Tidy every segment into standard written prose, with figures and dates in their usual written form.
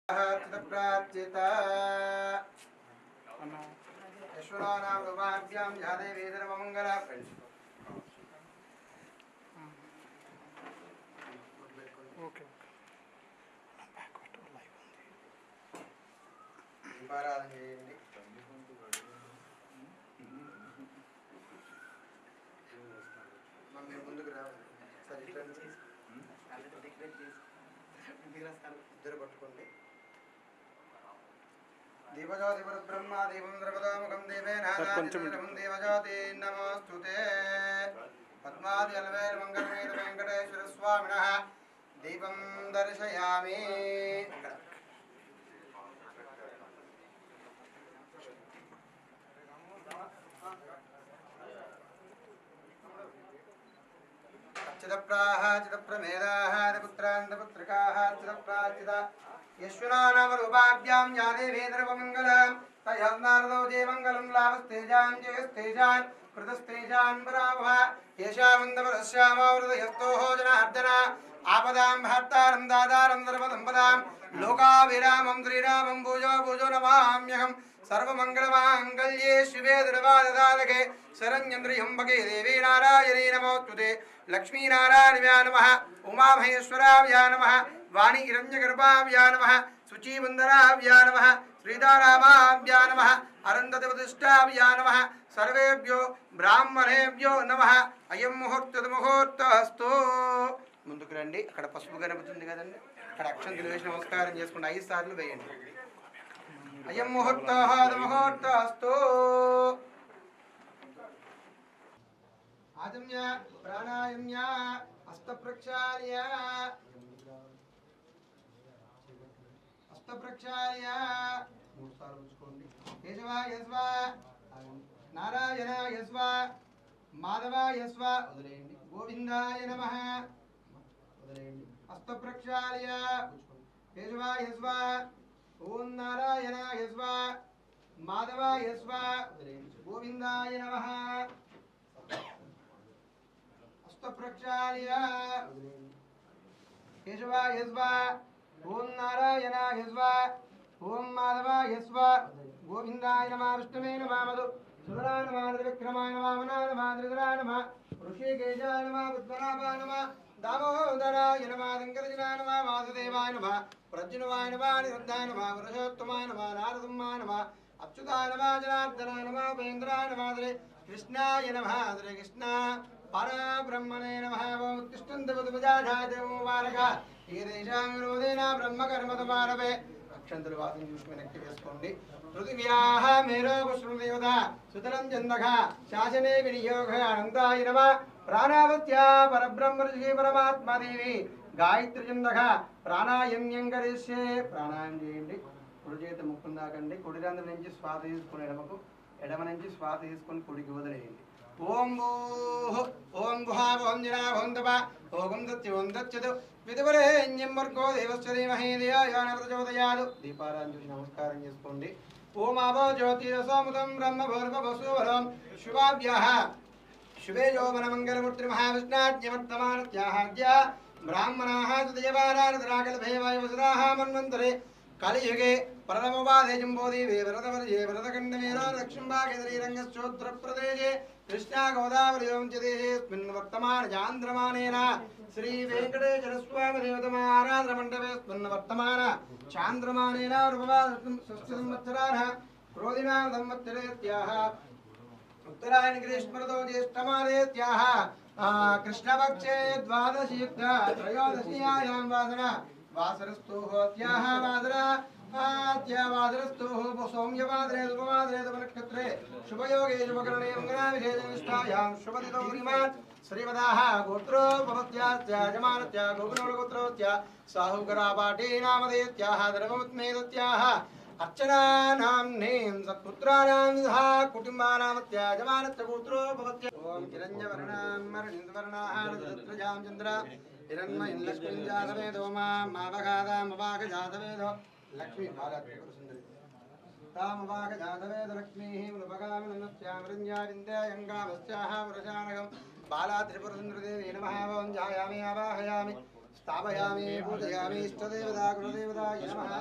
प्राचिता यशोनाम रूपाभ्याम जादे वेदन मंगला ओके దీపారాధన చేయండి. మీరు ముందుకు రావాలి. ఇద్దరు పట్టుకోండి. దీపజ్యోతి పరబ్రహ్మ దీపం ద్రవదాముఖం దేవేనారాయణం దేవజ్యోతి నమోస్తుతే పద్మాది అలవేల మంగళమేత వెంకటేశ్వర స్వామినః దీపం దర్శయామి. చిదప్రాహ చిదప్రమేదాహ పుత్రాంతపుత్రికాహ చిదప్రాచిత యశ్వనామ రూపాభ్యాం యాదే వేదరవమంగళం తయస్నారదో జయమంగళం లాభస్తేజాన్ జయస్తేజాన్ కృతస్తేజాన్ పరాభవ యేషామందపరశ్యామవృతయస్తోహో జనార్దన ఆపదాం భర్తారం దాదారం సర్వదంపదాం లోకాభిరామం శ్రీరామం భూజో భూజో నమామ్యహం सर्वमंगलमांगल्ये शिवे दुर्वाददालके शरण्यन्द्रियम्बके देवी नारायणी नमोस्तुते लक्ष्मी नारायणाय नमः उमामहेश्वराय नमः वाणी हिरण्यगर्भाय नमः शुचिवन्दनाय नमः श्रीदारामाय नमः अरन्दतिवतिष्ठाय नमः सर्वेभ्यो ब्राह्मणेभ्यो नमः अयं मुहूर्तस्तु ముందుకు రండి. అక్కడ పసుపు కనబడుతుంది కదండి, అక్కడ అక్షంతలు వేసి నమస్కారం చేసుకుంటే 5 సార్లు వేయండి. అయం ముహూర్తః ముహూర్తస్తు ఆజమ్య ప్రాణాయామ్య హస్తప్రక్షాళ్య మూడు సార్లు ఉంచుకోండి. కేశవ యస్వ నారాయణ యస్వ మాధవ యస్వ వదిలేయండి. గోవిందాయ నమః వదిలేయండి. హస్తప్రక్షాళ్య కేశవ యస్వ ఓం నారాయణాయ స్వ మాధవాయ స్వ గోవిందాయ నమః. హస్తప్రక్షాళ్య కేశవాయ స్వ ఓం నారాయణాయ స్వ ఓం మాధవాయ స్వ గోవిందాయ నమః. విష్ణువే నమః మధు సుధరాయ నమః విక్రమాయ నమః వనాయ నమః త్రిధరాయ నమః ఋషికేశాయ నమః పద్మనాభాయ నమః దామోదరాయ నమః శంకరజనాయ నమః వాసుదేవాయ నమః ప్రజ్ఞవాయ నమః నిరుద్ధాయ నమః పురుషోత్తమాయ నమః నారసింహాయ నమః అచ్యుతాయ నమః జనార్దనాయ నమః ఉపేంద్రాయ నమః శ్రీ కృష్ణాయ నమః శ్రీ కృష్ణ పరబ్రహ్మణే నమః. ఓం తిష్టంతపదుపజాధాదేవోవారక ఏదేషాం విరోధేన బ్రహ్మకర్మతమారవే. అక్షంతలు వాసన చూసి వెనక్కి వేసుకోండి. పృథివ్యాః మేరోపశృణుదేవత సుతలం చందః శాసనే వినియోగ అనంతాయ నమః. ప్రాణావత్యా పరబ్రహ్మర్షి పరమాత్మాదేవి గాయత్రి చందః ప్రాణాయామ్యం కరిష్యే. ప్రాణాయామం చేయండి. కుడి చేతి ముక్కును దాకండి. కుడి రంధ్రం నుంచి శ్వాస తీసుకుని ఎడమకు, ఎడమ నుంచి శ్వాస తీసుకుని కుడికి వదిలేయండి. ఓం భూః ఓం భువః ఓం జనా ఓం తప ఓం దత్తి ఓం దచ్చతు విదువరేణ్యం భర్గో దేవస్య ధీమహి ధియో యో న ప్రచోదయాత్. దీపారాధన చేసి నమస్కారం చేసుకోండి. ఓం ఆపో జ్యోతిరసోముదం బ్రహ్మ భూర్భువస్సువరం శుభాభ్యః శుభే యౌవన మంగళమూర్తి మహావిష్ణాజ్ఞవర్తమానత్యాహాద్య బ్రాహ్మణాః సుదయవారానతరాకల్పేవాయ వసురాః మన్వంతరే కలియుగే ప్రథమవాదే జంబోదీవే వరదవర్జే వరదఖండమేన దక్షిణభాగే కృష్ణా గోదావరియోం చ దేశేస్మిన్ వర్తమాన చాంద్రమానేన శ్రీ వెంకటేశ్వర స్వామి దేవతమ ఆరాధన మండపేస్మిన్ వర్తమాన చాంద్రమానేన షష్ఠి సంవత్సరాః క్రోధినామ సంవత్సరేత్యాః ఉత్తరాయణ గ్రీష్మర్తో జ్యేష్ఠమాదేత్యాః కృష్ణపక్షే ద్వాదశీయుక్త త్రయోదశ్యాయాం వాసర వాసరస్తోహోత్యాః వాసర వాసరస్తోః సౌమ్యవాదరే ఉపవాదరే నక్షత్రే శుభయోగే శుభకరణే మంగళావిశేషనిష్టాయాం శుభదితో శ్రీమాన్ శ్రీమదాః గోత్రో భవత్యాస్య యజమానస్య గోకులగోత్రోస్య సాహుకరాపాఠే నామధేత్యాః ధర్మవత్మేదత్యాః अर्चनानाम्नें सत्पुत्राणां सह कुटुम्बानामत्याजमानस्य पुत्रो भवत्य. ओम हिरण्यवर्णां मरणिन्द्वर्णाः रजतत्रजां चन्द्र हिरण्मयं लक्ष्मीं जातवेदो मामगादामवागजातवेदो लक्ष्मी भागत्पुरसुन्दरी तामवागजातवेदो लक्ष्मीः मुनुपगामिनस्यामृञ्जाविन्द्यायङ्गामस्याः पुरशानकं बाला त्रिपुरसुन्दरीदेवी नमः. ओं ध्यायामि आवाहयामि स्थापयामि पूजयामि इष्टदेवता कुलदेवताय नमः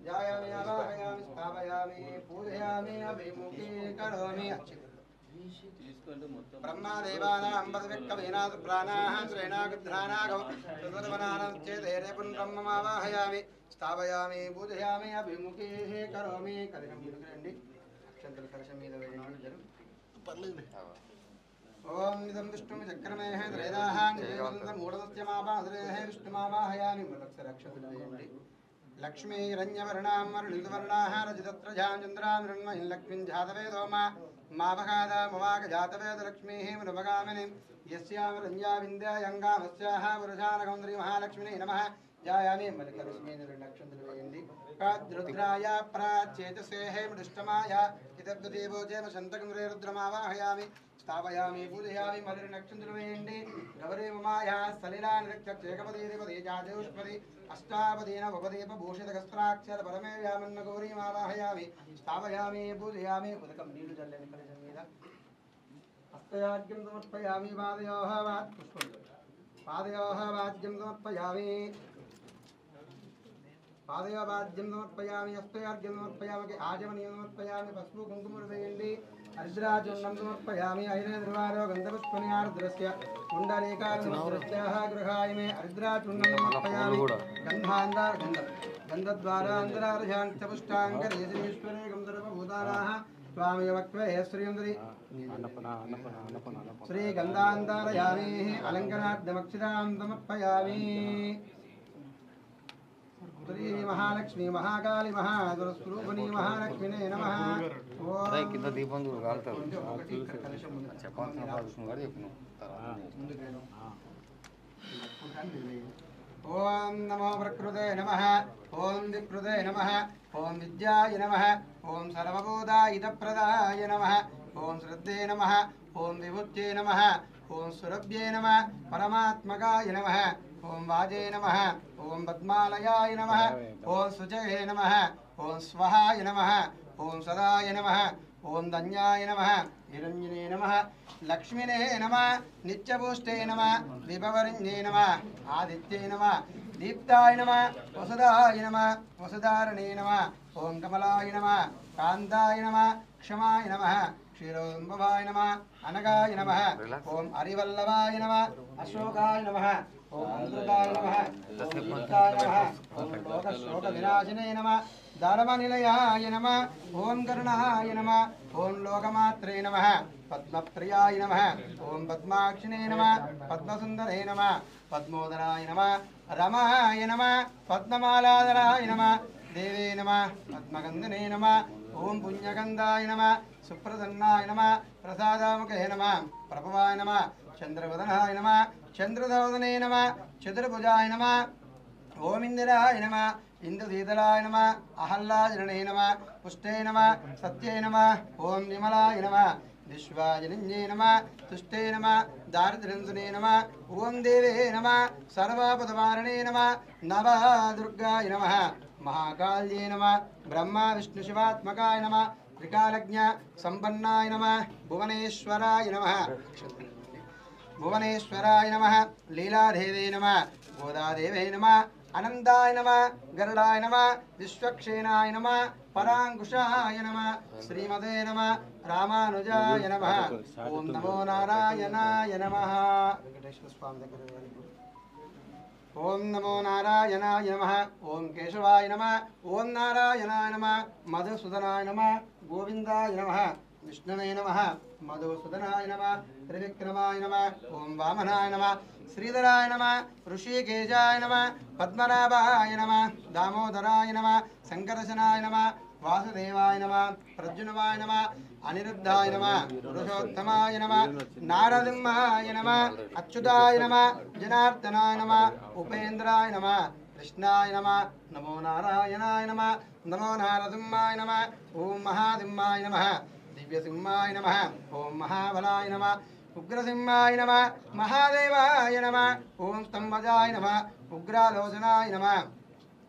ध्यायामि आवाहयामि स्थापयामि पूजयामि अभिमुखी करोमि ब्रह्मदेवानां पदविक्कमेनात् प्राणाः श्रेणागुध्रानागम चतुर्वनानं चेदेरे पुनर्ब्रह्ममावाहयामि स्थापयामि पूजयामि अभिमुखी करोमि कलिनं मुद्रण्डि अक्षन्तल कलशं మీద వేయండి జరు ओम इदं विष्णु चक्रमे त्रैदाः निवेदन्तं मूढस्य मापाश्रेः विष्णुमावाहयामि मलक्षरक्षतुल्येन्दि लक्ष्मी हिरण्यवर्णां वर्णितवर्णाः रजतत्रजां चन्द्रां मृण्महिं लक्ष्मीं जातवेदो मावगादा मवागजातवेद लक्ष्मीः मृभगामिनीं यस्यां रञ्जा विन्द्यायङ्गामस्याः वरजानगौन्द्री महालक्ष्मीने नमः जायामि मलिकलक्ष्मी निर्लक्षन्तुल्येन्दि रुद्राय प्राचेतसेः मृष्टमाय इदब्ददेवोजेम शन्तकं रुद्रमावाहयामि स्थापयामि पूजयामि मलिर्नक्षत्रवेण्डि गौरी ममाया सलिलानिरक्षेकपदीपदे जादेष्पदे अष्टापदीन उपदीप भूषितकस्त्राक्षर परमे व्यामन्न गौरीमावाहयामि स्थापयामि पूजयामि उदकं नीलु जल्लेन कलशं मीद हस्तयाज्ञं समर्पयामि पादयोः वाज्यं समर्पयामि पादयोवाज्यं समर्पयामि हस्तयाज्ञं समर्पयामि आजमनीयं समर्पयामि पस्पु कुङ्कुमर्वेण्डि अर्द्राचूर्णं समर्पयामि ऐरेन्द्रवारो गन्धपुष्पनिहारद्रस्य कुण्डलीकार्द्रस्याः गृहाय मे अर्द्राचूर्णं समर्पयामि गन्धान्दारगन्धद्वारान्तरार्जान्तपुष्टाङ्करेश्वरे गन्धर्वभूतानाः स्वामी वक्वे श्रीयन्द्री श्रीगन्धान्दारयामि अलङ्कराद्यमक्षितां समर्पयामि श्री महालक्ष्मी महाकाली महास्वरूपिणी महालक्ष्मीने नमः అదే కింద దీపం చూడు కాలుతారు ఓం నమో ప్రకృతే నమః ఓం వికృతే నమః ఓం విద్యాయ నమః ఓం సర్వభూతాయుధప్రదాయ నమః ఓం శ్రద్ధే నమః ఓం విభుత్యే నమః ఓం సురభ్యే నమః పరమాత్మకాయ నమః ఓం వాజే నమః ఓం పద్మాలయాయ నమః ఓం సుజయే నమః ఓం స్వహాయ నమః ఓం సదాయ నమః ఓం ధన్యాయ నమః నిరంజనే నమః లక్ష్మినే నమః నిత్యపుష్టే నమః విభవరిణ్యే నమః ఆదిత్యే నమః దీప్తాయ నమః వసుదాయ నమః వసుధారణే నమః ఓం కమలాయ నమః కాంతాయ నమః క్షమాయ నమః క్షీరోదంబవాయ నమః అనగాయ నమః ఓం హరివల్లభాయ నమః అశోకాయ నమః ఓం అమృతాయ నమః ఓం ముక్తాయ నమః ఓం లోకశోక వినాశినే నమః ధర్మనిలయాయ నమః ఓం కరుణాయ నమః ఓం లోకమాత్రే నమః పద్మప్రియాయ నమః ఓం పద్మాక్షినే నమః పద్మసుందరే నమః పద్మోదరాయ నమః రమాయ నమః పద్మమాలాధరాయ నమః దేవే నమః పద్మగంధనే నమః ఓం పుణ్యగంధాయ నమః సుప్రసన్నాయ నమః ప్రసాదాముఖే నమః ప్రభవాయ నమః చంద్రవదనాయ నమః చంద్రధవదనే నమః చతుర్భుజాయ నమః ఓం ఇందిరాయ నమః ఇంద్రశీతలాయ నమః అహల్లాజననే నమః పుష్టే నమః సత్యే నమః ఓం విమలాయ నమః విశ్వాజనిన్యే నమః తుష్టే నమః దారిద్ర్యంసునే నమః ఓం దేవే నమః సర్వపదవారణే నమః నవదుర్గాయ నమః महाकाल्ये नमः ब्रह्मा विष्णु शिवात्मकाय नमः त्रिकालज्ञ संपन्नाय नमः भुवनेश्वराय नमः भुवनेश्वराय नमः लीलादेवे नमः गोदादेवे नमः अनन्ताय नमः गरुडाय नमः विश्वक्षेणाय नमः पराङ्कुशाय नमः श्रीमते नमः रामानुजाय नमः ओम नमो नारायणाय नमः वेंकटेश्वर स्वामी ओम नमो नारायणाय नमः ओम केशवाय नमः ओम नारायणाय नमः मधुसूदनाय नमः गोविंदाय नमः विष्णवे नमः मधुसूदनाय नमः त्रिविक्रमाय नमः ओम वामनाय नमः श्रीधराय नमः ऋषिकेशाय नमः पद्मनाभाय नमः दामोदराय नमः संकर्षणाय नमः वासुदेवाय नमः प्रद्युम्नाय नमः अनिरुद्धाय नमः पुरुषोत्तमाय नमः नारसिंहाय नमः अच्युताय नमः जनार्दनाय नमः उपेन्द्राय नमः कृष्णाय नमः नमो नारायणाय नमः नमो नारसिंहाय नमः ओम महासिंहाय नमः दिव्यसिंहाय नमः ओम महाबलाय नमः उग्रसिंहाय नमः महादेवाय नमः ओम स्तंभजाय नमः उग्रालोचनाय नमः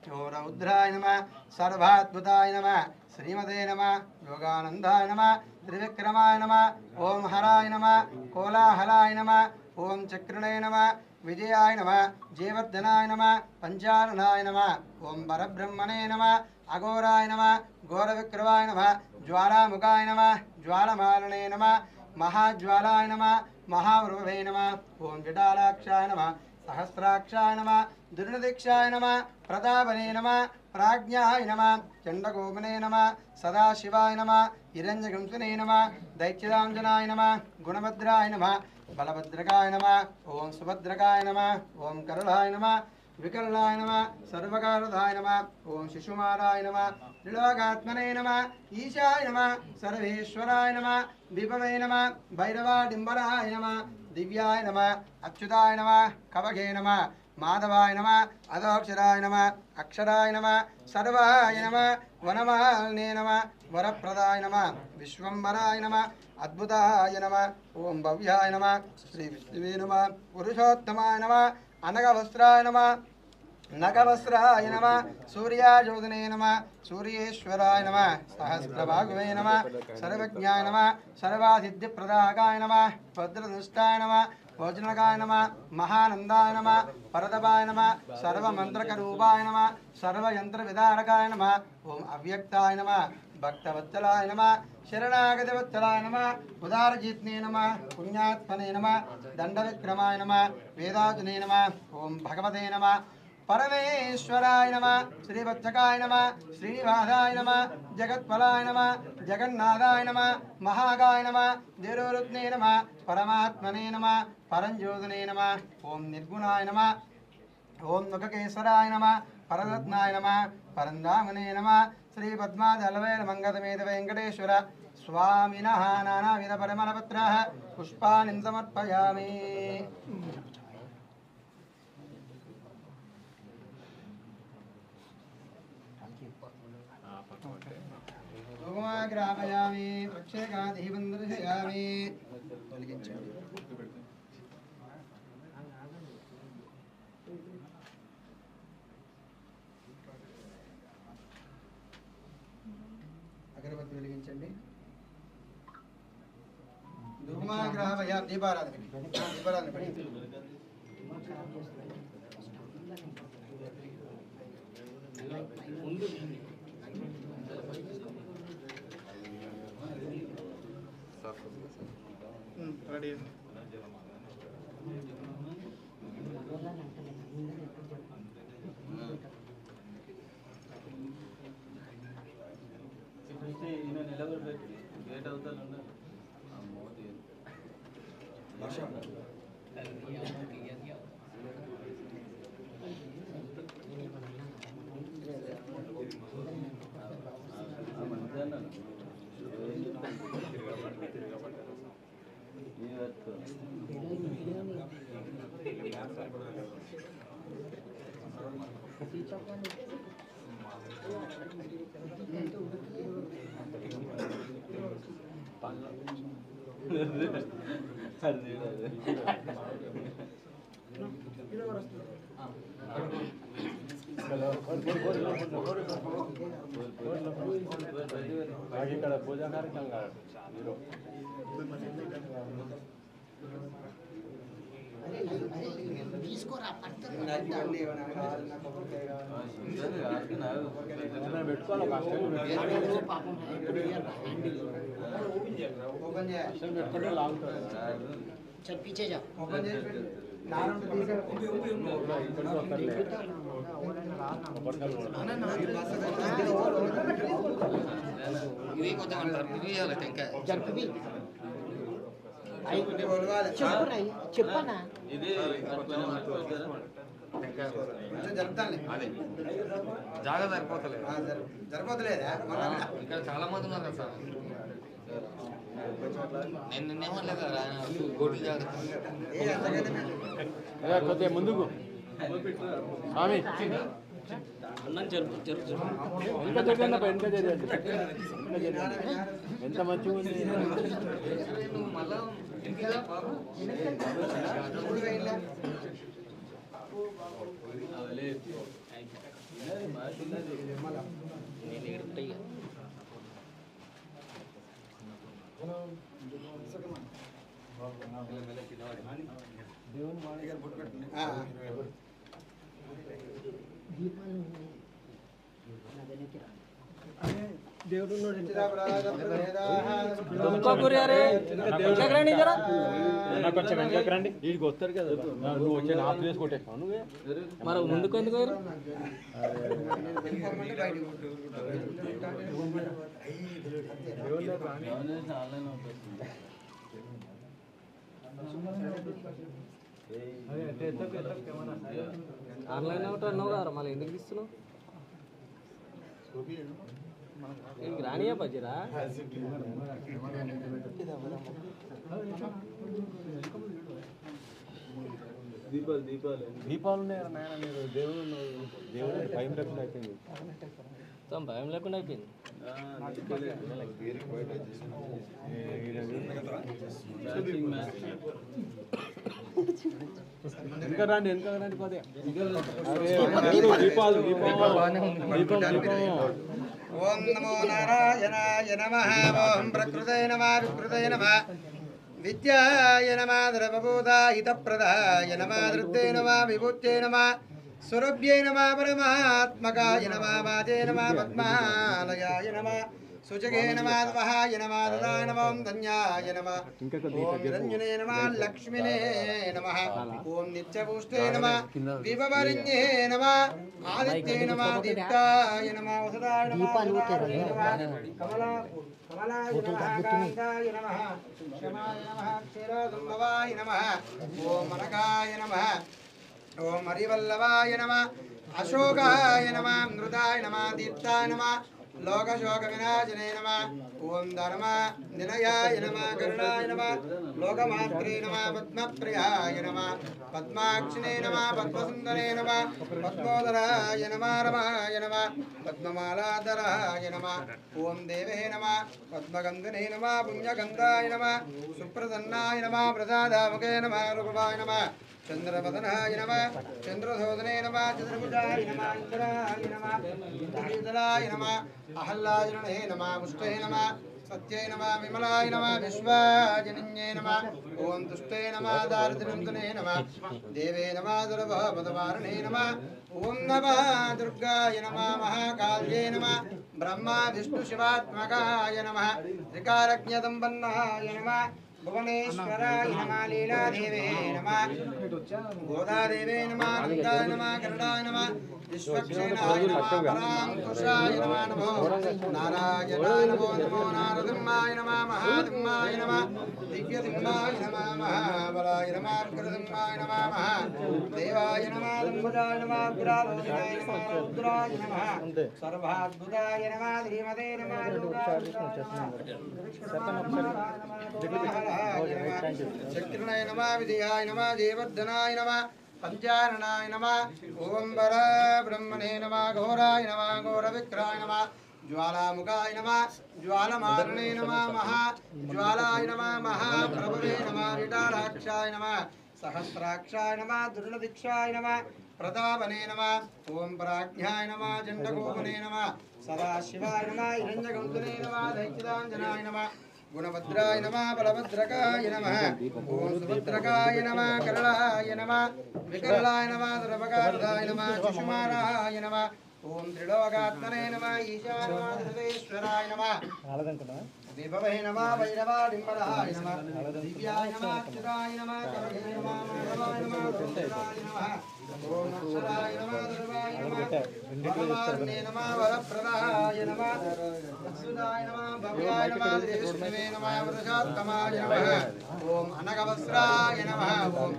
रौद्राय नमः सर्वाद्भुताय नमः श्रीमते नमः योगानंदाय नमः त्रिविक्रमाय नमः ओम हराय नमः कोलाहलाय नमः ओम चक्रणे नमः విజయాయ నమః జయవర్ధనాయ నమః పంచాననాయ నమః ఓం పరబ్రహ్మణే నమః అఘోరాయ నమః ఘోరవిక్రమాయ నమః జ్వాలాముఖాయ నమః జ్వాలమాలనే నమః మహాజ్వాలాయ నమః మహావృభవే నమః ఓం జటాలాక్షాయ నమః సహస్రాక్షాయ నమః దుర్నిదీక్షాయ నమః ప్రతాపనే నమః ప్రాజ్ఞాయ నమః చండగోపనే నమః సదాశివాయ నమః హిరణ్యగంసునే నమః దైత్యదాంజనాయ నమః గుణభద్రాయ నమః బలభద్రకాయ నమః ఓం సుభద్రకాయ నమః ఓం కరుణాయ నమః వికల్లాయ నమః సర్వకారదాయ నమః ఓం శిశుమారాయ నమః త్రిలోకాత్మనే నమః ఈశాయ నమః సర్వేశ్వరాయ నమః విభవే నమః భైరవాడింబరాయ నమః దివ్యాయ నమః అచ్యుతాయ నమః కవగే నమః మాధవాయ నమః అధోక్షరాయ నమః అక్షరాయ నమః సర్వాయ నమః వనమాలినే నమః వరప్రదాయ నమః విశ్వంబరాయ నమః అద్భుతాయ నమః ఓం భవ్యాయ నమః శ్రీ విష్ణువే నమః పురుషోత్తమాయ నమః అనగవస్త్రాయ నమః నగవస్త్రాయ నమః సూర్యాజ్యోతినే నమః సూర్యేశ్వరాయ నమః సహస్రభాగువే నమః సర్వజ్ఞాయ నమః సర్వాసిద్ధిప్రదాకాయ నమః భద్రదుష్టాయ నమః భోజనకాయ నమః మహానందాయ నమః పరదపాయ నమః సర్వమంత్రకరూపాయ నమః సర్వయంత్రవిదారకాయ నమః ఓం అవ్యక్తాయ నమః భక్తవత్సలాయ నమః శరణాగతవత్సలాయ నమః ఉదారజిత్నే నమః పుణ్యాత్మనే నమః దండవిక్రమాయ నమః వేదాతునే నమః ఓం భగవతే నమః పరమేశ్వరాయ నమః శ్రీవత్సకాయ నమః శ్రీనివాసాయ నమః జగత్ఫలాయ నమః జగన్నాథాయ నమః మహాగాయ నమః దేవరత్నే నమః పరమాత్మనే నమః పరంజ్యోతినే నమః ఓం నిర్గుణాయ నమః ఓం ముఖకేశ్వరాయ నమః పరరత్నాయ నమః పరంధామనే నమః శ్రీ పద్మాదలవేల మంగళమేద వెంకటేశ్వర స్వామినః నానావిధ పరిమళపత్రాः పుష్పాణి సమర్పయామి. గ్రాపయామి ప్రక్షేగా దీపం దర్శయామి. అగరబత్తి వెలిగించండి. ధూమాగ్రహయ దీపారాధన దీపారాధన పడి రెడీ. గేట్ అవుతాను ఇక్కడ పూజా కార్యక్రమం चल पीछे जा చెప్పనా ఇది జరుపుతాను జాగా సరిపోతలేదు. సరిపోతలేదా ఇక్కడ చాలా మంది ఉన్నారు కదా సార్. నేను నిన్నేమనలేదు కదా గోటి జాగ్రత్త కొద్దిగా ముందుకు స్వామి ఇంకా జరిగిందా ఎంత జరిగింది ఎంత మంచిగా ఉంది. నువ్వు మళ్ళా దేవుడు కొంచెం వెనకకి రండి వీడికి వస్తారు కదా నువ్వు వచ్చే నా ప్లేస్ కొట్టేస్తావు నువ్వే మరి ముందుకు ఎందుకు ఆన్లైన్ అవుట్ అన్నావు కదా మళ్ళీ ఎందుకు ఇస్తున్నావు ఇంక రానియా బజ్జరా దీపాలు ఉన్నాయా నాయన మీరు దేవుడు భయం లేకుండా అయిపోయింది భయం లేకుండా అయిపోయింది ఇంకా రండి వెనక రండి కొద్దిగా దీపాలు ఓం నమో నారాయణాయ నమః ఓం ప్రకృతే నమః వికృతే నమః విద్యాయ నమః ద్రవభూతాహితప్రదాయ నమః ధృతే నమః విభూత్యై నమః సురభ్యై నమః పరమాత్మకాయ నమః వాజే నమః పద్మాలయాయ నమః సుజగే నమః స్వహాయ నమః దదాయ నమః ధన్యాయ నమః ఓం నిరంజనే నమః లక్ష్మినే నమః ఓం నిత్యపుష్టే నమః విభవరిణ్యే నమః ఆదిత్యే నమః దీప్తాయ నమః వసుదాయ నమః కమలాయ నమః కాంతాయ నమః క్షమాయ నమః క్షీరసంభవాయ నమః ఓం మనకాయ నమః ఓం హరివల్లభాయ నమః అశోకాయ నమః మృదాయ నమః దీప్తాయ నమః లోకశోక వినాశనే నమః ఓం ధర్మ నిలయాయ నమః కరుణాయ నమః లోకమాత్రే నమః పద్మప్రియాయ నమః పద్మాక్షినే నమః పద్మసుందరే నమః పద్మోదరాయ నమః రమాయ నమః పద్మమాలాధరాయ నమః ఓం దేవే నమః పద్మగంధనే నమః పుణ్యగంధాయ నమః సుప్రసన్నాయ నమః ప్రసాదాముఖే నమః రూపాయ నమః చంద్రవదనాయ నమః చంద్రశోధనే నమః చంద్రభుజాయ నమః ఇంద్రాయ నమః ఇంద్రదలాయ నమః అహల్లాయనే నమః పుష్టే నమః సత్యై నమః విమలాయ నమః విశ్వాజనిన్యే నమః ఓం తుష్టే నమః దారిద్ర్యంతనే నమః దేవే నమః దుర్భవపదవారణే నమః ఓం నమః దుర్గాయ నమః మహాకాళ్యే నమః బ్రహ్మ విష్ణు శివాత్మకాయ నమః త్రికారజ్ఞదంబన్నాయ నమః భువనేశ్వరాయ నమః లీలాదేవే నమః గోదాదేవే నమః నందాయ నమః కరుణాయ నమః విశ్వక్షేణాయ నమః పరాంకుశాయ నమః నమో నారాయణాయ నమో నమో నారసింహాయ నమః మహాసింహాయ నమః దివ్యసింహాయ నమః మహాబలాయ నమః ఉగ్రసింహాయ నమః మహాదేవాయ నమః దంభజాయ నమః ఉగ్రాలోచనాయ నమః రుద్రాయ నమః సర్వాద్భుతాయ నమః శ్రీమతే నమః చక్రణాయ నమః విజయాయ నమః జయవర్ధనాయ నమః పంచారణాయ నమః ఓం వర బ్రహ్మణే నమః ఘోరాయ నమః ఘోరవిక్రాయ నమః జ్వాలాముఖాయ నమః జ్వాలమారణే నమః మహా జ్వాలాయ నమః మహాప్రభవే నమః విఠాలాక్షాయ నమః సహస్రాక్షాయ నమః దుర్లదిక్షాయ నమః ప్రతాపనే నమః ఓం ప్రాజ్ఞాయ నమః చండకోపనే నమః సదాశివాయ నమః హిరణ్యగౌతమే నమః దైత్యదాంజనాయ నమః గుణభద్రాయ నమః బలభద్రకాయ నమః ఓం సుభద్రకాయ నమః కరళాయ నమః వికరళాయ నమః దుర్భగార్థాయ నమః శిశుమారాయ నమః ఓం త్రిలోకాత్మనే నమః ఈశాయ నమః సర్వేశ్వరాయ నమః విభవే నమః వైరవాడింబరాయ నమః దివ్యాయ నమః అచ్యుతాయ నమః కరగే నమః మాధవాయ నమః రుద్రాయ నమః ఓం అక్షరాయ నమః దుర్వాయ నమః పరమాత్మనే నమః వరప్రదాయ నమః అచ్యుతాయ నమః భవ్యాయ నమః విష్ణువే నమః వృషాత్తమాయ నమః ఓం అనగవస్త్రాయ నమః ఓం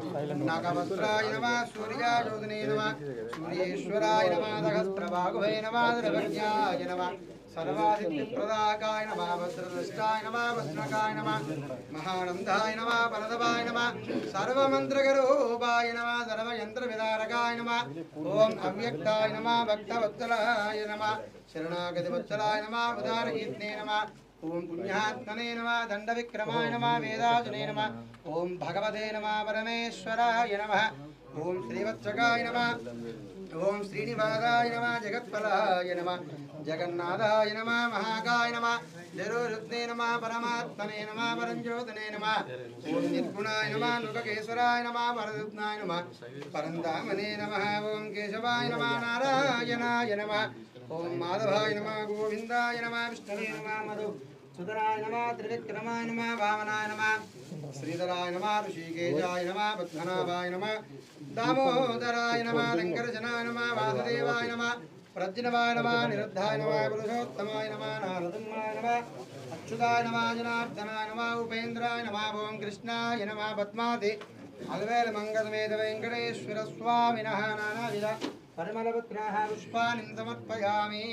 నాగవస్త్రాయ నమః సూర్యాయోధనే నమః సూర్యేశ్వరాయ నమః సహస్రబాహువే నమః ద్రవజ్ఞాయ నమః సర్వాదిత్యప్రదాకాయ నమః వజ్రదృష్టాయ నమః వజ్రకాయ నమః మహానందాయ నమః పరదవాయ నమః సర్వమంత్రగరూపాయ నమః సర్వయంత్రవిదారకాయ నమః ఓం అవ్యక్తాయ నమః భక్తవత్సలాయ నమః శరణాగతివత్సలాయ నమః ఉదారకీర్తనే నమః ఓం పుణ్యాత్మనే నమః దండవిక్రమాయ నమః వేదాజనే నమః ఓం భగవతే నమః పరమేశ్వరాయ నమః ఓం శ్రీవత్సకాయ నమః ఓం శ్రీనివాసాయ నమః జగత్పలాయ నమః జగన్నాథాయ నమః మహాకాయ నమః జరోరుద్నే నమః పరమాత్మనే నమః పరంజ్యోతనే నమః ఓం నిర్గుణాయ నమః లోకకేశ్వరాయ నమః పరదుత్నాయ నమః పరంధామనే నమః ఓం కేశవాయ నమః నారాయణాయ నమః ఓం మాధవాయ నమః గోవిందాయ నమః విష్ణవే నమః మధు సుధరాయ నమః త్రివిక్రమాయ నమః వామనాయ నమః శ్రీధరాయ నమః ఋషికేశాయ నమః పద్మనాభాయ నమః దామోదరాయ నమః రంగరజనాయ నమః వాసుదేవాయ నమః ప్రజ్ఞవాయ నమః నిరుద్ధాయ నమః పురుషోత్తమాయ నమః నారసింహాయ నమః అచ్యుతాయ నమః జనార్దనాయ నమః ఉపేంద్రాయ నమః ఓం కృష్ణాయ నమః పద్మాది అల్వేల మంగళమేద వెంకటేశ్వర స్వామినః నానావిధ పరిమళపుత్రాః పుష్పాన్ని సమర్పయామి.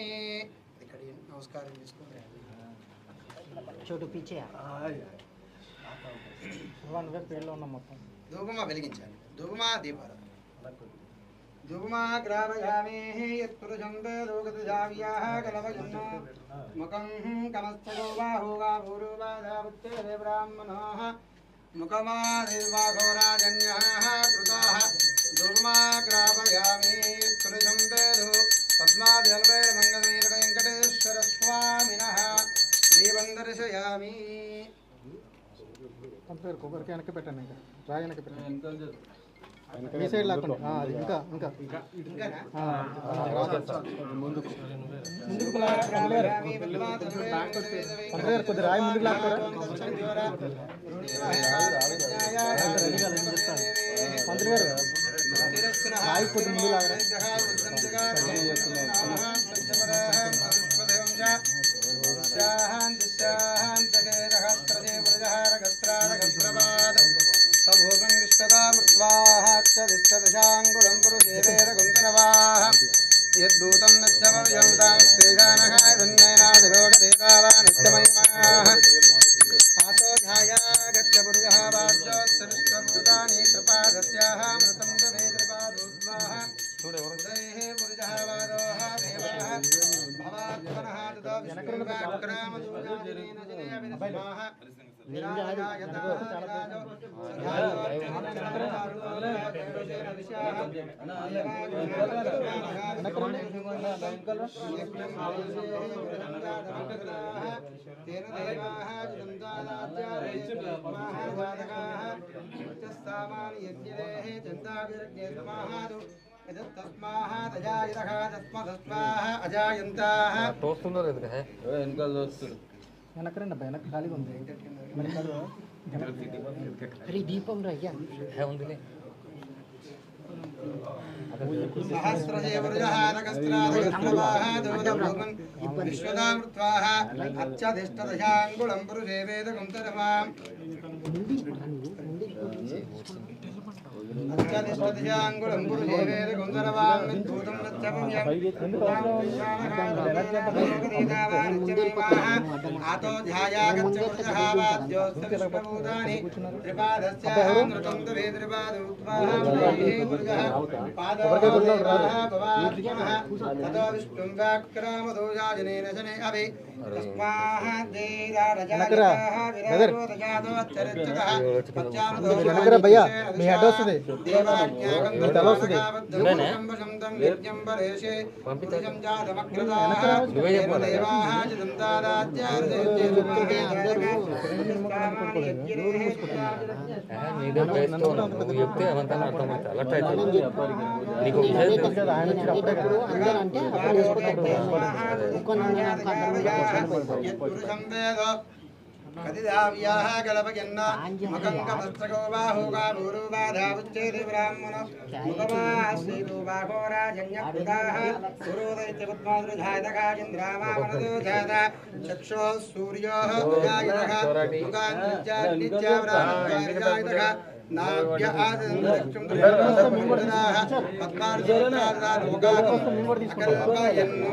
ఇక్కడ నమస్కారం చేసుకోండి. చోటు పీచే పేర్లో ఉన్న మొత్తం ధూపమా వెలిగించాలి. ధూపమా దీపాలు ధూపమా గ్రావయామి యత్పురుషం వేదోగతజావ్యాః కలవజన్నో ముఖం కమస్తగో బాహోగా భూరువాదాపుత్రే బ్రాహ్మణోః ముఖమాదిర్వాఘోరాజన్యాః కృతాః ధూపమా గ్రావయామి యత్పురుషం వేదో పద్మాదిర్వేద మంగళమేద వెంకటేశ్వర స్వామినః దీపం దర్శయామి. పేరు కొబ్బరికి వెనక్కి పెట్టండి. ఇంకా రాయి వెనక్కి పెట్టండి. ఈ సైడ్ లాక్కండి. అది ఇంకా ఇంకా ముందుకు కొద్ది రాయి ముందుకు లాక్తారా? మంత్రి గారు రాయి కొద్ది ముందు లాగరా? సభోగం విశ్వదామృత్వాహాంగుళం పురుషేవేదగుంతరవాహ యద్దూతం నిత్యమవ్యౌతాం శ్రీజానహాయ ధన్యనాథరోగదేవానిత్యమహిమాః ఆతో ఛాయాగచ్చ పురుషः వాజ్యోత్స విశ్వభూతాని త్రిపాదస్యాః మృతం దవేత్రిపాదోద్వాః ఉదయః పురుషः వాదోః దేవాः భవాత్మనః తతో విష్ణుర్వాక్రామదూజాదినేన జనేయ విద్మః వెనకరండి అబ్బాయి, వెనక ఖాళీగా ఉంది. అరే దీపం రయ్యా విశ్వదామృత్వాః అత్యధిష్ఠదశాంగుళం పురుషే వేదగుంతరవాం అత్యధిష్ఠదశాంగుళం పురుషే వేదగుంతరవాం విద్ధూతం ఆతో ధ్యాయాగచ్చ పురుషः వాద్యోస్త విశ్వభూతాని త్రిపాదస్యామృతం దవేత్రిపాదోద్వాః పురుషः పాదోః భవాత్మనః తతో విష్ణుం వ్యాక్రామదోజాజనేన శనే అభి మీ హెడ్ వస్తుంది, తల వస్తుంది. చెప్తే అవంతా అర్థమవుతుంది. అలర్ట్ అవుతుంది నీకు కదిదావ్యాః గలపయన్న మకంకమస్తకో బాహుగా భూరుబాధావుచ్చేతి బ్రాహ్మణో ముఖమాశ్రీతో బాహోరాజన్యకృతాః పురోదైత్యపద్మాదృధాయతకాచింద్రామామనదో జాత చక్షోః సూర్యోః ఉజాయతః ముఖాన్నిత్యా బ్రాహ్మణాయతః నాభ్య ఆదింద్రక్షం పద్మార్జునాః పద్మార్జునాః లోకాః అకల్పయన్నో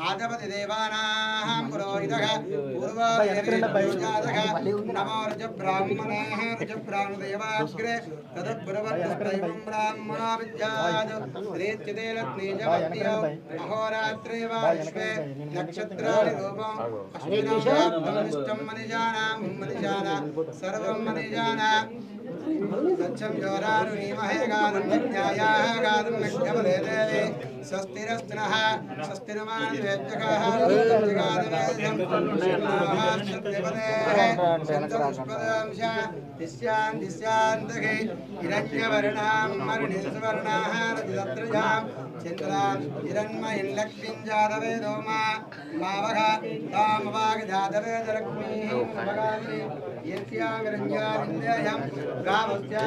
आदपति देवानां पुरोहितः नमो ऋजब्राह्मणाः ऋजब्राह्मणदेवाग्रे तदब्रवत्तैवं ब्राह्मणो विद्यात् प्रेच्यते लग्नेजपत्न्यौ अहोरात्रे वा विश्वे नक्षत्राणि रूपम् अश्विनां मनिजाना सर्वं मनिजाना सत्यं जोरारुणीमहे गानं यज्ञायाः गानं नक्षवले देवे स्वस्तिरस्तिनः स्वस्तिरमानिवेद्यकाः दिस्यान्तके हिरण्यवर्णां मरुणिस्वर्णाः रजतत्रजां चन्द्रां हिरण्मयीं लक्ष्मीं जातवेदो मावः तामवागजातवेदलक्ष्मीः भगामि यस्यामिरञ्जालिन्द्रयं रामस्यां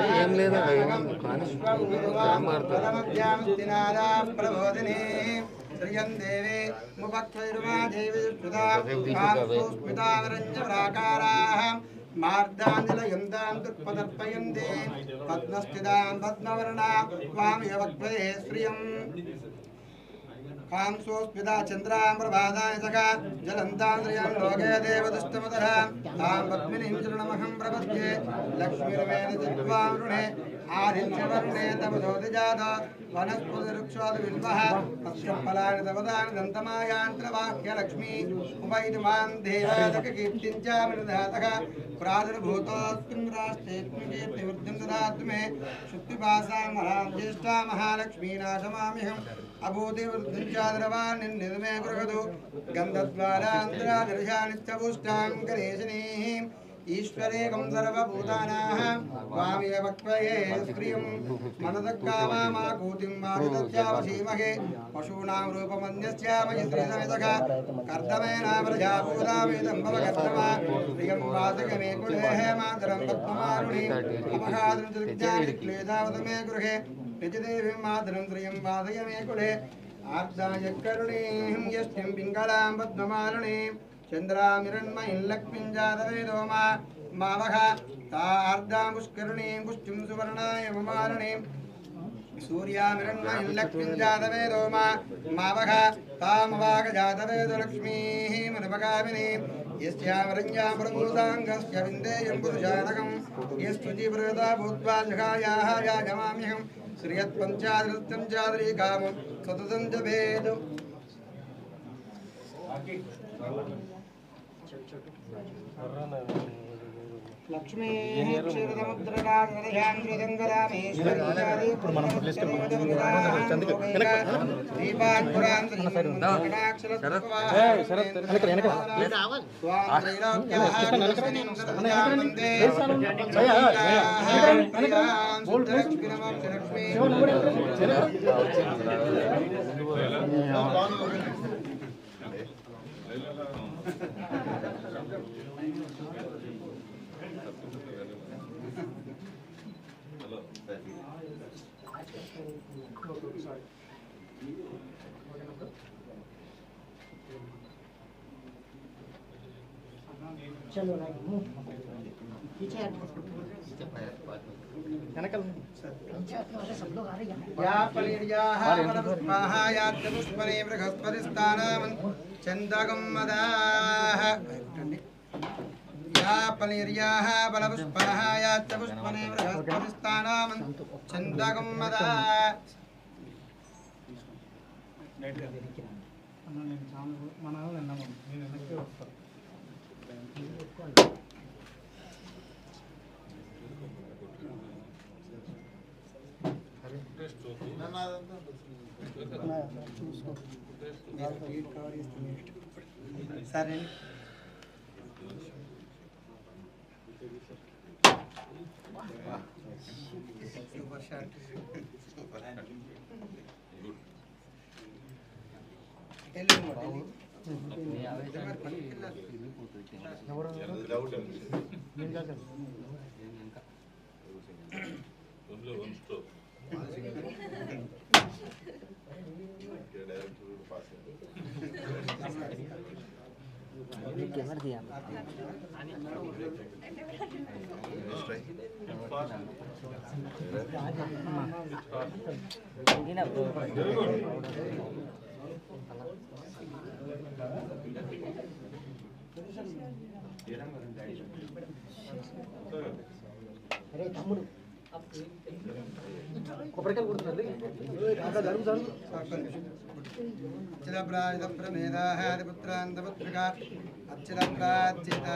पदमध्यामस्तिनादा प्रबोधिनी श्रियं देवे मुपक्षैर्वा देवी स्मृतावरञ्जपराकाराः मार्दानिलयन्तां दुःपदर्पयन्ते पद्मस्थितां पद्मवर्णा स्वामियवक्त्वये श्रियम् कांसोस्मिता चन्द्रां प्रभादाय सखा जलन्तान्द्रियं लोके देवदुष्टमतः तां पद्मिनीं चरणमहं प्रपद्ये लक्ष्मीर्वेण जिह्वां वृणे आदित्यवर्णे तपसोदिजात वनस्पतिरुक्षोदिविद्वः तस्यं फलानि तवदानि दन्तमायान्त्रवाक्यलक्ष्मी उपैतुमां देवादककीर्तिं च मृधातः प्रादुर्भूतोऽस्मिन् राष्ट्रेऽस्मिन् कीर्तिवृद्धिं ददातु मे शुद्धिपासां महां ज्येष्ठा महालक्ष्मी नाशमाम्यहम् अभूतिवृद्धिं च द्रवान्निर्मे गृहतु गन्धद्वारान्तरादर्शानित्यपुष्टां गणेशिनीः ईश्वरेकं सर्वभूतानां स्वामियवक्त्वये श्रियं मनदक्कामाकूतिं मारुतस्यावशीमहे पशूनां रूपमन्यस्यामहि श्रीसमितः कर्दमेन प्रजाभूतामेदं भवकर्तमा प्रियं वासकमे कुलेः मातरं पद्ममारुणीम् अपघातं त्रिज्ञानिक्लेशावत मे गृहे निजदेवीं मातरं श्रियं वासय मे कुले आर्दाय करुणीं यष्टिं पिङ्गलां पद्ममारुणीं चन्द्रामिरण्मयीं लक्ष्मीं जातवेदो मावः तार्दां पुष्करणीं पुष्टिं सुवर्णाय ममारणीं सूर्यामिरण्मयीं लक्ष्मीं जातवेदो मावः तामवागजातवेदो लक्ष्मीः मनुपगामिनीं यस्यामरञ्जां प्रभूताङ्गस्य विन्देयं पुरुषानकं यस्तुजिवृता भूत्वा जगायाः याजमाम्यहं श्रियत्पञ्चादृत्यं चादरीकामं सततं जपेत् लक्ष्मी चलो पीछे सब लोग आ रहे हैं या पलिर्याः वनपुष्पाः यात्यपुष्पने बृहस्पतिस्थानामन् चन्दगम्मदाः या पलिर्याः वनपुष्पाः यात्यपुष्पने बृहस्पतिस्थानामन् चन्दगम्मदाः సరే సూపర్ షాట్ అరే తమ్ముడు కొబ్బరికాయలు కొడుతున్నారు అచ్చిదప్రాజితప్రమేదాహాదిపుత్రాంతపుత్రిక అచ్చిదప్రాజిత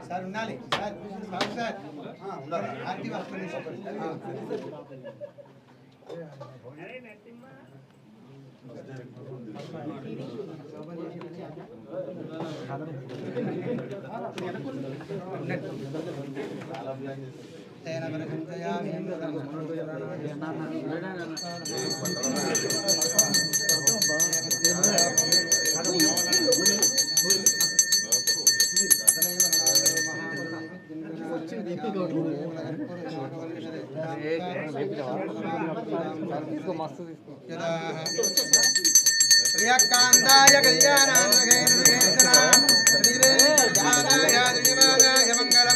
సార్ ఉండాలి సార్ సార్ సార్ యాక్టివ్ వస్తుంది తేన పరిచింతయామి ప్రియకాంతాయ కళ్యాణాయ మంగళం శ్రీయద్రినాథాయ మంగళం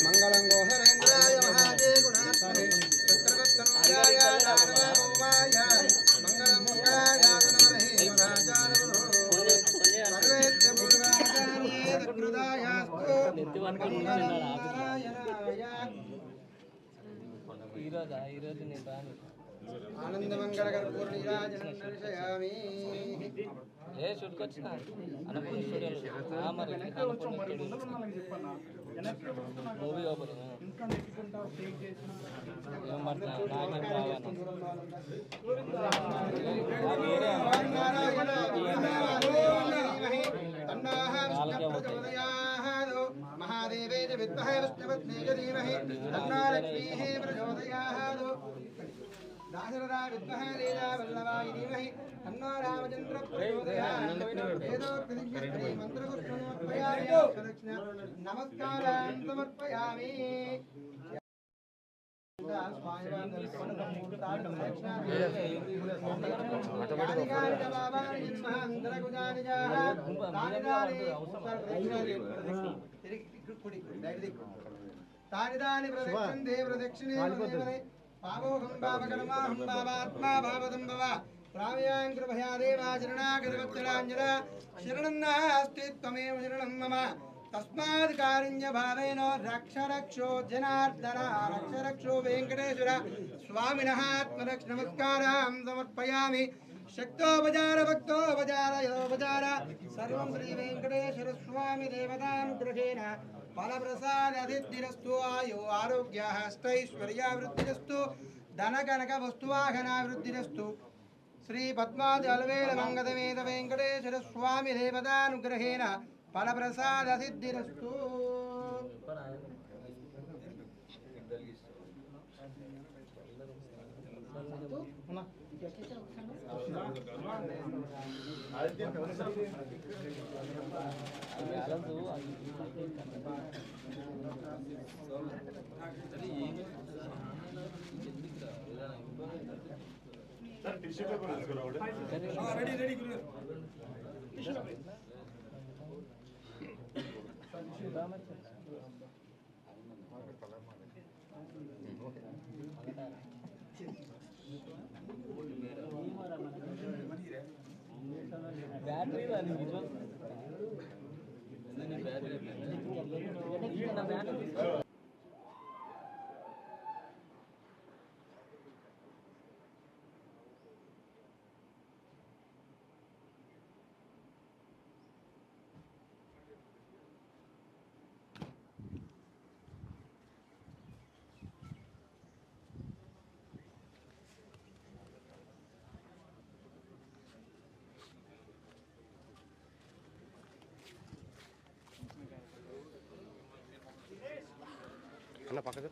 మంగళం గోహరేంద్రాయ మహాదే గుణాత్మనే చక్రవర్తనూజాయ నారదాయ మంగళం మంగళాయ నమః రాజానమో సర్వేత్ర పూర్వాచార్యే దకృదాయాస్తు మంగళం నారాయణాయ ఈరోజు నేను రాను ఆనందమంగళకర్పూర్ణీరాజనం దర్శయామి ఏ షూట్కి వచ్చిన అన్నపూర్ణ స్టూడియోలో మరి మూవీ ఓపెన్ ఏం పడుతున్నా महादेवे च विद्महे विष्णुपत्नी च धीमहि तन्नो लक्ष्मीः प्रचोदयात् दाशरथा विद्महे लीलावल्लभाय धीमहि तन्नो रामचन्द्रः प्रचोदयात् वेदोक्तदिव्यश्री मन्त्रपुष्पमर्पयामि नमस्कारान् समर्पयामि तानि प्रदक्षिणे प्रदक्षिणे पावोहं पावकर्माहं पावात्मा भावदं भव प्राव्यां कृपया देवाचरणागतवत्सलाञ्जला शरणं नास्ति त्वमेव शरणं मम तस्मात् कारुण्य भावेन रक्षरक्षो जनार्दन रक्षरक्षो वेंकटेश्वर स्वामिनः आत्मरक्षनमस्कारान् समर्पयामि शक्तोपचार भक्तोपचार योपचार सर्वं श्री वेंकटेश्वर स्वामी देवतानुग्रहेण फलप्रसादसिद्धिरस्तु आयु आरोग्यः अष्टैश्वर्यावृद्धिरस्तु धनकनक वस्तुवाहनावृद्धिरस्तु श्री पद्मादलवेल मंगलवेद वेंकटेश्वर स्वामी देवतानुग्रहेण फलप्रसादसिद्धिरस्तु బ్యాటరీ అన్న పక్కన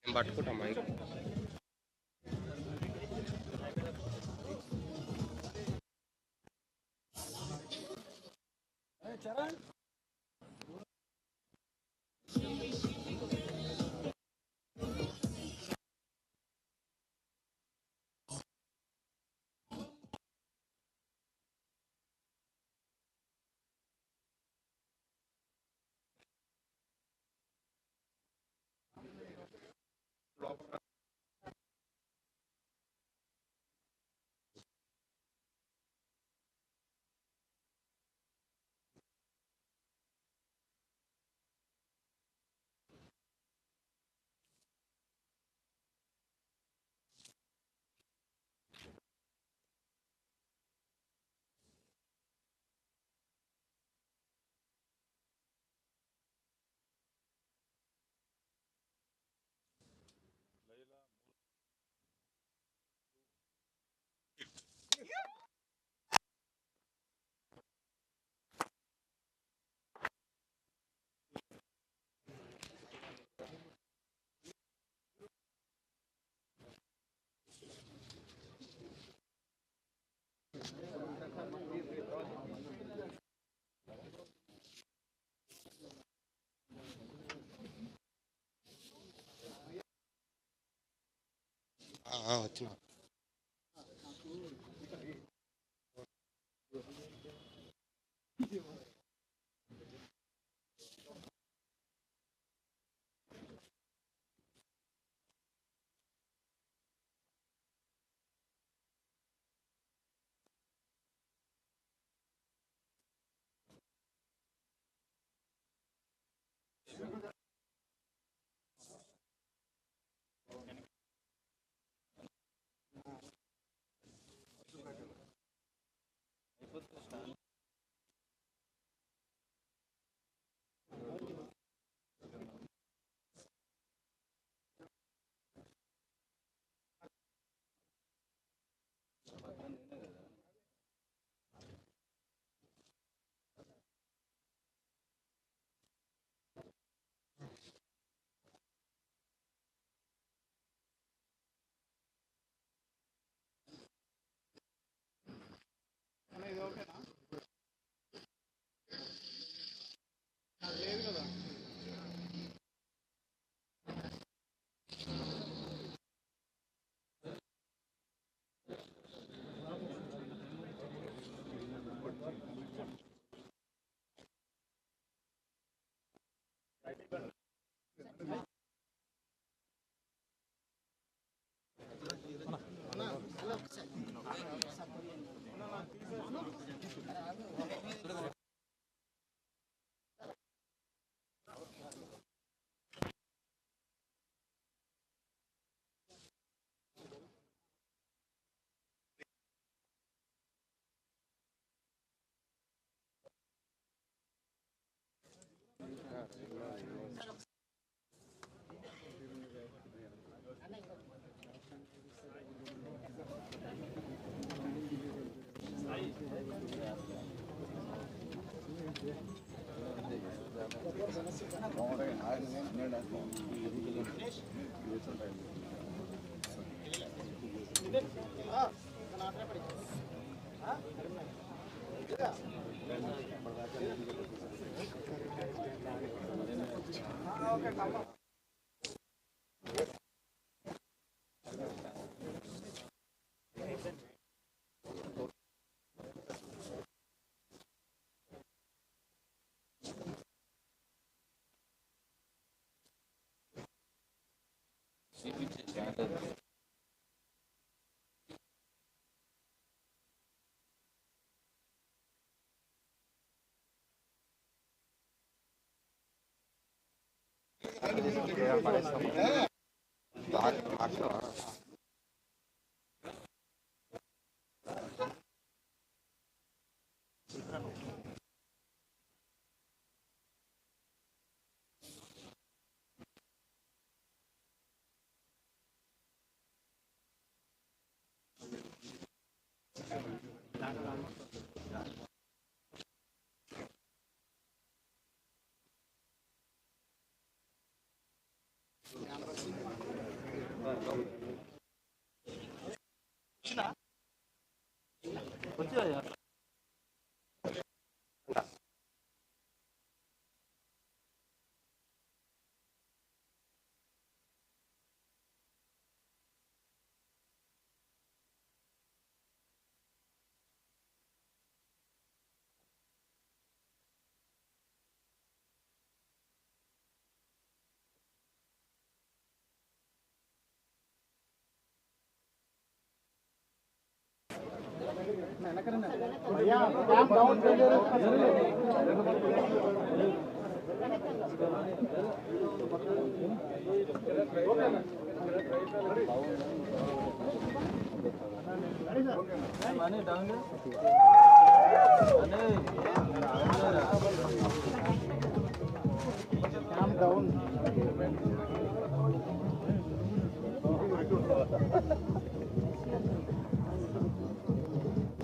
నేను పట్టుకుంటామా వచ్చిన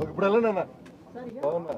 ఇప్పుడు వెళ్ళండి బాగున్నా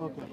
ఓకే